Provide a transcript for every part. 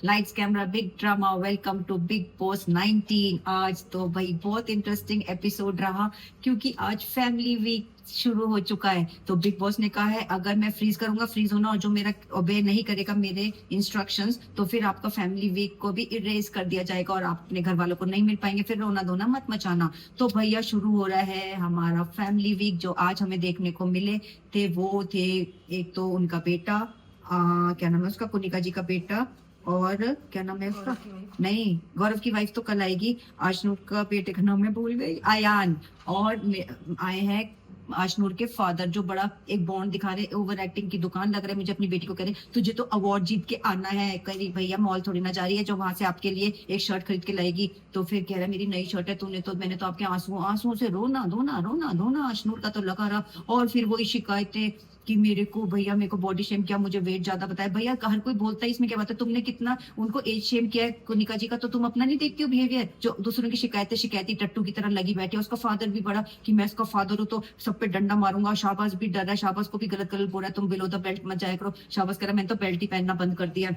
Lights camera big drama, welcome to Big Boss 19। आज तो भाई बहुत इंटरेस्टिंग एपिसोड रहा, क्योंकि आज फैमिली वीक शुरू हो चुका है। तो बिग बॉस ने कहा है अगर मैं फ्रीज करूंगा, फ्रीज होना, और जो मेरा ओबे नहीं करेगा मेरे इंस्ट्रक्शंस, तो फिर आपका फैमिली वीक को भी इरेज कर दिया जाएगा और आप अपने घर वालों को नहीं मिल पाएंगे। फिर रोना धोना मत मचाना। तो भैया शुरू हो रहा है हमारा फैमिली वीक। जो आज हमें देखने को मिले थे वो थे, एक तो उनका बेटा, क्या नाम है उसका, कुनिका जी का बेटा, और क्या नाम है उसका, नहीं गौरव की वाइफ तो कल आएगी। आशनूर का बेटे का नाम मैं भूल गई, आयान। और आए हैं आशनूर के फादर, जो बड़ा एक बॉन्ड दिखा रहे, ओवर एक्टिंग की दुकान लग रहा है मुझे। अपनी बेटी को कह रहे तुझे तो अवार्ड जीत के आना है। करी भैया मॉल थोड़ी ना जा रही है जो वहां से आपके लिए एक शर्ट खरीद के लाएगी। तो फिर कह रहा है मेरी नई शर्ट है, तूने तो, मैंने तो आपके आंसू आंसुओं से रोना धोना रोना धोना आशनूर का तो लगा रहा। और फिर वही शिकायतें कि मेरे को भैया, मेरे को बॉडी शेम किया, मुझे वेट ज्यादा बताया। भैया हर कोई बोलता है, इसमें क्या बात है? तुमने कितना उनको एज शेम किया है कुनिका जी का, तो तुम अपना नहीं देखती हो बिहेवियर? जो दूसरों की शिकायतें शिकायती टट्टू की तरह लगी बैठी है। उसका फादर भी बड़ा कि मैं इसका फादर हूँ तो सब पे डंडा मारूंगा। शाहबाज भी डर रहा है, शाहबाज को भी गलत गलत बोल रहा है, तुम बिलो द बेल्ट मत जाया करो। शाहबाज कह रहा है मैंने तो बेल्ट ही पहनना बंद कर दिया।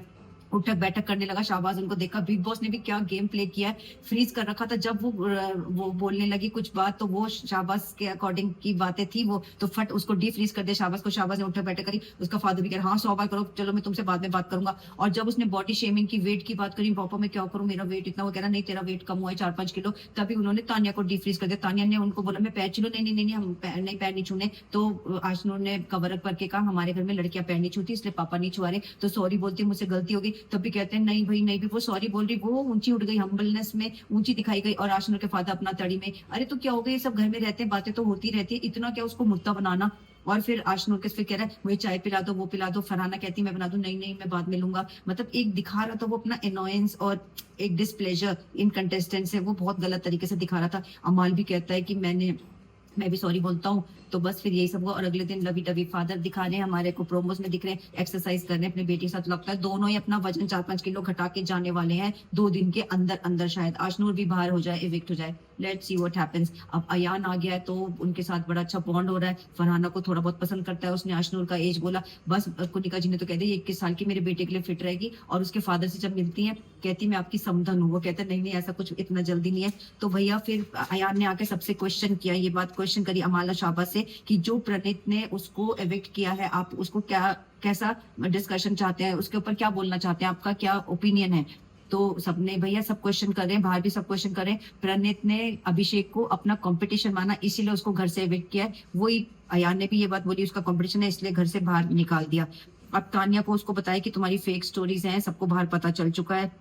उठक बैठक करने लगा शाहबाज। उनको देखा बिग बॉस ने भी क्या गेम प्ले किया है, फ्रीज कर रखा था। जब वो बोलने लगी कुछ बात, तो वो शाहबाज के अकॉर्डिंग की बातें थी वो, तो फट उसको डी फ्रीज कर दिया शाहबाज को। शाहबाज ने उठक बैठक करी। उसका फादर भी कह रहा हाँ 100 बार करो, चलो मैं तुमसे बाद में बात करूंगा। और जब उसने बॉडी शेमिंग की, वेट की बात करी, पापा मैं क्या करूं, मेरा वेट इतना, वो कह रहा नहीं तेरा वेट कम हुआ है 4-5 किलो। तभी उन्होंने तानिया को डी फ्रीज कर दिया। तानिया ने उनको बोला मैं पैर छू, नहीं नहीं नहीं हम नहीं पैर नहीं छूने। तो आशनूर ने कवर अप करके कहा हमारे घर में लड़कियां पैर नहीं छूती, इसलिए पापा नहीं छुआ रहे। तो सॉरी बोलती मुझसे गलती होगी। तब भी कहते हैं नहीं भाई नहीं, भी वो सॉरी बोल रही, वो ऊंची उठ गई, हम्बलनेस में ऊंची दिखाई गई। और आशनूर के फादर अपना तड़ी में, अरे तो क्या हो गया, ये सब घर में रहते हैं, बातें तो होती रहती है, इतना क्या उसको मुद्दा बनाना। और फिर आशनूर के फिर कह रहा है मुझे चाय पिला दो, वो पिला दो। फरहाना कहती मैं बना दूं, नहीं नहीं मैं बाद में लूंगा। मतलब एक दिखा रहा था वो अपना एनोयंस और एक डिसप्लेजर इन कंटेस्टेंट से, वो बहुत गलत तरीके से दिखा रहा था। अमाल भी कहता है कि मैं भी सॉरी बोलता हूँ। तो बस फिर यही सब हुआ। और अगले दिन लवी डवी फादर दिखा रहे हैं हमारे को, प्रोमोस में दिख रहे हैं, एक्सरसाइज कर रहे हैं अपनी बेटी के साथ। लगता है दोनों ही अपना वजन 4-5 किलो घटा के जाने वाले हैं 2 दिन के अंदर अंदर। शायद आशनूर भी बाहर हो जाए, इविक्ट हो जाए। Let's see what happens. अब अयान आ गया है तो उनके साथ बड़ा अच्छा बॉन्ड हो रहा है। फरहाना को थोड़ा बहुत पसंद करता है, उसने आशनूर का एज बोला। बस कुनिका जी ने तो कह दिया 21 साल की मेरे बेटे के लिए फिट रहेगी। और उसके फादर से जब मिलती है कहती मैं आपकी समधन हूँ। वो कहता नहीं नहीं ऐसा कुछ इतना जल्दी नहीं है। तो भैया फिर अयान ने आके सबसे क्वेश्चन किया, ये बात क्वेश्चन करी अमाला शाहबाज से कि जो प्रणीत ने उसको एविक्ट किया है, आप उसको क्या कैसा डिस्कशन चाहते हैं, उसके ऊपर क्या बोलना चाहते हैं, आपका क्या ओपिनियन है? तो सबने भैया सब क्वेश्चन कर रहे हैं, बाहर भी सब क्वेश्चन कर रहे हैं। प्रणीत ने अभिषेक को अपना कंपटीशन माना, इसीलिए उसको घर से एविक्ट किया है। वही अयान ने भी ये बात बोली, उसका कंपटीशन है इसलिए घर से बाहर निकाल दिया। अब तानिया को उसको बताया कि तुम्हारी फेक स्टोरीज हैं, सबको बाहर पता चल चुका है।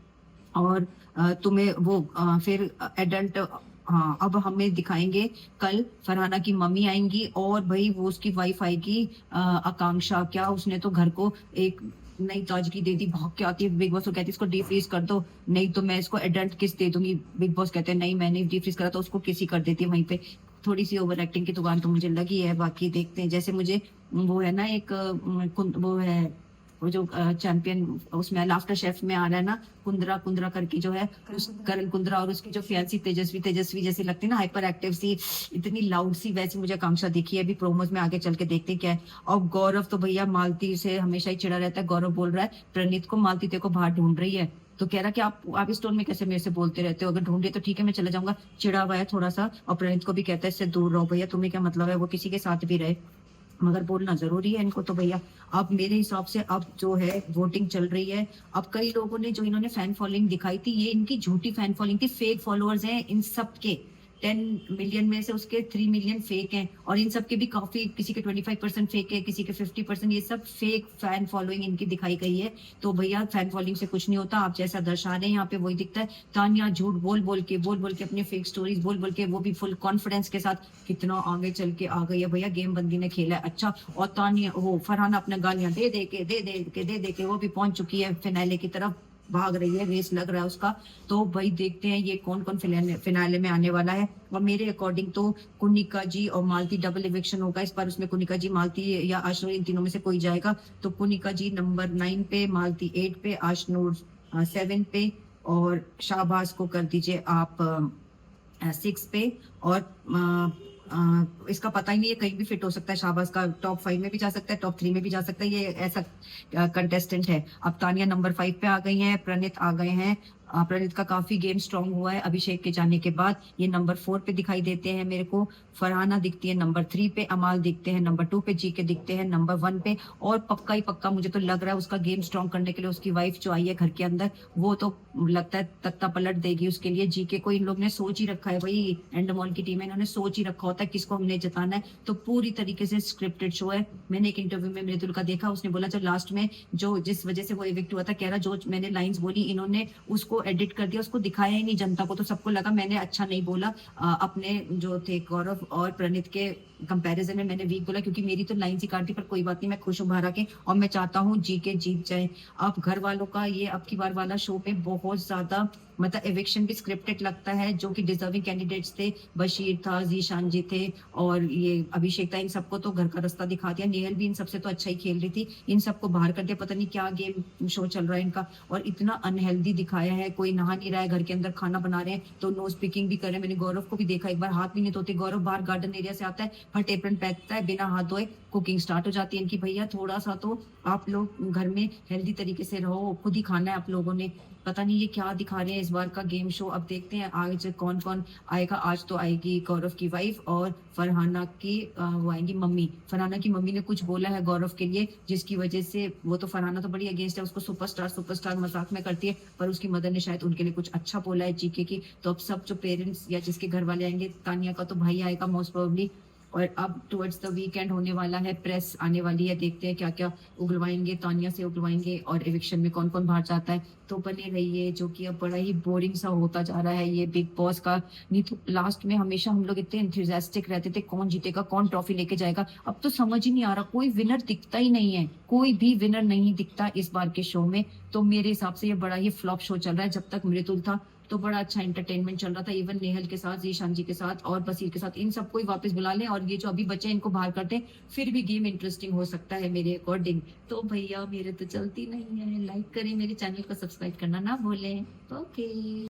और तुम्हें वो फिर एडल्ट, हाँ अब हमें दिखाएंगे कल फरहाना की मम्मी आएंगी और भाई वो उसकी वाइफ आएगी आकांक्षा। क्या उसने तो घर को एक नई ताजगी दे दी। भाग के आती है बिग बॉस को, कहती है इसको डीफ्रीज कर दो, नहीं तो मैं इसको एडल्ट किस दे दूंगी। बिग बॉस कहते हैं नहीं मैंने डीफ्रीज करा, तो उसको किसी कर देती है वहीं पे। थोड़ी सी ओवर एक्टिंग की दुकान तो मुझे लगी है, बाकी देखते हैं। जैसे मुझे वो है ना एक वो है, वो जो चैंपियन उसमें लाफ्टर शेफ में आ रहा है ना, कुंद्रा कुंद्रा करके जो है, उस करण कुंद्रा, और उसकी जो फियांसी तेजस्वी तेजस्वी जैसी लगती है ना, हाइपर एक्टिव सी, इतनी लाउड सी, वैसी मुझे आकांक्षा दिखी है। अभी प्रोमोज में आगे चल के देखते हैं क्या है। और गौरव तो भैया मालती से हमेशा ही चिड़ा रहता है। गौरव बोल रहा है प्रणीत को मालती तेरे को बाहर ढूंढ रही है। तो कह रहा कि आप इस टोन में कैसे मेरे से बोलते रहते हो, अगर ढूंढ रहे तो ठीक है मैं चला जाऊंगा। चिड़ा हुआ है थोड़ा सा। और प्रणीत को भी कहता है इससे दूर रहो भैया, तुम्हें क्या मतलब है वो किसी के साथ भी रहे, मगर बोलना जरूरी है इनको। तो भैया अब मेरे हिसाब से अब जो है वोटिंग चल रही है। अब कई लोगों ने जो इन्होंने फैन फॉलोइंग दिखाई थी, ये इनकी झूठी फैन फॉलोइंग थी, फेक फॉलोअर्स हैं इन सब के। 10 मिलियन में से उसके 3 मिलियन फेक हैं। और इन सब के भी काफी, किसी के 25% फेक है, किसी के 50%, ये सब फेक फैन फॉलोइंग इनकी दिखाई गई है। तो भैया फैन फॉलोइंग से कुछ नहीं होता, आप जैसा दर्शा रहे हैं यहाँ पे वही दिखता है। तानिया झूठ बोल बोल के अपनी फेक स्टोरीज बोल बोल के, वो भी फुल कॉन्फिडेंस के साथ कितना आगे चल के आ गई है भैया। गेम बंदी ने खेला है अच्छा। और तानिया वो फरहाना अपने गालियां दे के वो भी पहुंच चुकी है फिनाले की तरफ, भाग रही है, रेस लग रहा है उसका। तो भाई देखते हैं ये कौन कौन फिनाले में आने वाला है। और मेरे अकॉर्डिंग तो कुनिका जी और मालती डबल इविक्शन होगा इस बार। उसमें कुनिका जी, मालती या आशनूर, इन तीनों में से कोई जाएगा। तो कुनिका जी नंबर 9 पे, मालती 8 पे, आशनूर 7 पे, और शाहबाज को कर दीजिए आप 6 पे, और इसका पता ही नहीं है, कहीं भी फिट हो सकता है। शाहबाज का टॉप 5 में भी जा सकता है, टॉप 3 में भी जा सकता है, ये ऐसा कंटेस्टेंट है। अब तानिया नंबर 5 पे आ गई हैं, प्रणीत आ गए हैं। प्रणीत का काफी गेम स्ट्रांग हुआ है अभिषेक के जाने के बाद। ये नंबर 4 पे दिखाई देते हैं मेरे को। फरहाना दिखती है नंबर 3 पे, अमाल दिखते हैं नंबर 2 पे, जीके दिखते हैं नंबर 1 पे। और पक्का ही पक्का मुझे तो लग रहा है उसका गेम स्ट्रांग करने के लिए उसकी वाइफ जो आई है घर के अंदर, वो तो लगता है तख्ता पलट देगी उसके लिए। जीके को इन लोग ने सोच ही रखा है, वही एंडमॉल की टीम है, इन्होंने सोच ही रखा होता है किसको हमने जिताना है। तो पूरी तरीके से स्क्रिप्टेड शो है। मैंने एक इंटरव्यू में मृदुल का देखा, उसने बोला जब लास्ट में जो जिस वजह से वो इविक्ट हुआ था, कह रहा जो मैंने लाइंस बोली इन्होंने उसको एडिट कर दिया, उसको दिखाया ही नहीं जनता को, तो सबको लगा मैंने अच्छा नहीं बोला। अपने जो थे गौरव और प्रणीत के कंपैरिजन में मैंने वीक बोला, क्योंकि मेरी तो लाइन ही काटी, पर कोई बात नहीं, मैं खुश हूँ भारत के, और मैं चाहता हूँ जीके जीत जाए। अब घर वालों का ये अब की बार वाला शो पे बहुत ज्यादा मतलब एविक्शन भी स्क्रिप्टेड लगता है। जो कि डिजर्विंग कैंडिडेट्स थे, बशीर था, जीशान जी थे और ये अभिषेक था, इन सबको तो घर का रास्ता दिखा दिया। नेहल भी इन सबसे तो अच्छा ही खेल रही थी, इन सबको बाहर कर दिया। पता नहीं क्या गेम शो चल रहा है इनका, और इतना अनहेल्दी दिखाया है। कोई नहा नहीं रहा है, घर के अंदर खाना बना रहे हैं तो नो स्पीकिंग भी कर रहे हैं। मैंने गौरव को भी देखा, एक बार हाथ भी नहीं धोते गौरव, बाहर गार्डन एरिया से आता है, फट एप्रन पहनता है, बिना हाथ धोए कुकिंग स्टार्ट हो जाती है इनकी। भैया थोड़ा सा तो आप लोग घर में हेल्दी तरीके से रहो, खुद ही खाना है आप लोगों ने। पता नहीं ये क्या दिखा रहे हैं इस बार का गेम शो। अब देखते हैं आज कौन कौन आएगा। आज तो आएगी गौरव की वाइफ और फरहाना की वो आएंगी मम्मी। फरहाना की मम्मी ने कुछ बोला है गौरव के लिए, जिसकी वजह से वो तो फरहाना तो बड़ी अगेंस्ट है, उसको सुपरस्टार सुपरस्टार मजाक में करती है, पर उसकी मदर ने शायद उनके लिए कुछ अच्छा बोला है जीके की। तो अब सब जो पेरेंट्स या जिसके घर वाले आएंगे, तानिया का तो भाई आएगा मोस्ट प्रोबेबली। और अब टुवर्ड्स द वीकेंड होने वाला है, प्रेस आने वाली है, देखते हैं क्या क्या उगलवाएंगे, तानिया से उगलवाएंगे और एविक्शन में कौन कौन बाहर जाता है। तो बने रहिए, जो कि अब बड़ा ही बोरिंग सा होता जा रहा है ये बिग बॉस का। नहीं तो लास्ट में हमेशा हम लोग इतने इंथुजियास्टिक रहते थे, कौन जीतेगा, कौन ट्रॉफी लेके जाएगा। अब तो समझ ही नहीं आ रहा, कोई विनर दिखता ही नहीं है, कोई भी विनर नहीं दिखता इस बार के शो में। तो मेरे हिसाब से ये बड़ा ही फ्लॉप शो चल रहा है। जब तक मृदुल था तो बड़ा अच्छा एंटरटेनमेंट चल रहा था, इवन नेहल के साथ, जीशान जी के साथ और बसीर के साथ, इन सबको ही वापस बुला लें और ये जो अभी बचे इनको बाहर कर दें, फिर भी गेम इंटरेस्टिंग हो सकता है मेरे अकॉर्डिंग। तो भैया मेरे तो चलती नहीं है, लाइक करें, मेरे चैनल को सब्सक्राइब करना ना भूलें। ओके।